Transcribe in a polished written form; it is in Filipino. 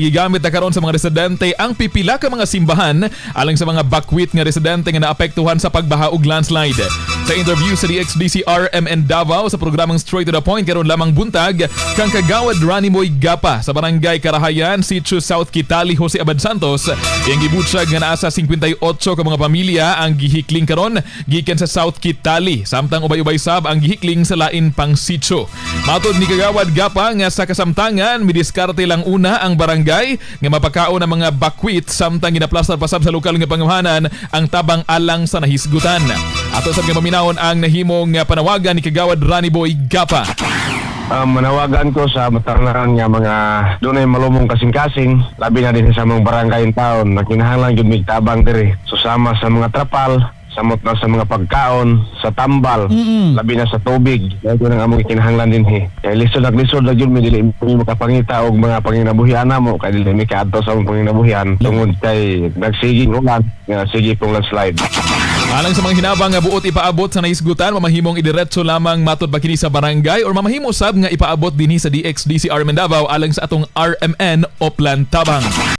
Gigamit na karon sa mga residente ang pipila ka mga simbahan alang sa mga bakwit nga residente nga naapektuhan sa pagbaha ug landslide. Sa interview sa DXDC RMN Davao sa programang Straight to the Point karon lamang buntag kang kagawad Ranimoy Gapa sa Barangay Karahayan, Sitio South Kitali, Jose Abad Santos iyang gibutsag nga naa sa 58 ka mga pamilya ang gihikling karon gikan sa South Kitali samtang ubay-ubay sab ang gihikling sa lain pang sitio. Matod ni kagawad Gapa nga sa kasamtangan midiskarte lang una ang barangay nga mapakaon ang mga bakwit samtang ginaplastar pasab sa lokal nga pangamhanan ang tabang alang sa nahisgutan. Ato sa paminawon ang nahimong panawagan ni kagawad Ranimoy Gapa. Manawagan ko sa matarnakan nga mga dunay malumong kasing-kasing, labi na din sa mga barangay taon na kinahanglan gyud mig tabang diri. Susama sa mga trapal, samot na sa mga pagkaon, sa tambal, labi na sa tubig. Kaya nang among kinahanglan din Kaya lisod na gyud mi dili mo makapangita og mga panginabuhian namo kay dili mi kaadto sa mga panginabuhian tungod kay nagsiging ulan nga sige pong landslide. Alang sa mga hinabang nga buot ipaabot sa naisgutan, mamahimong idiretso lamang matod ba kini sa barangay or mamahimo sab nga ipaabot dinhi sa DXDC RMN Davao alang sa atong RMN Oplan Tabang.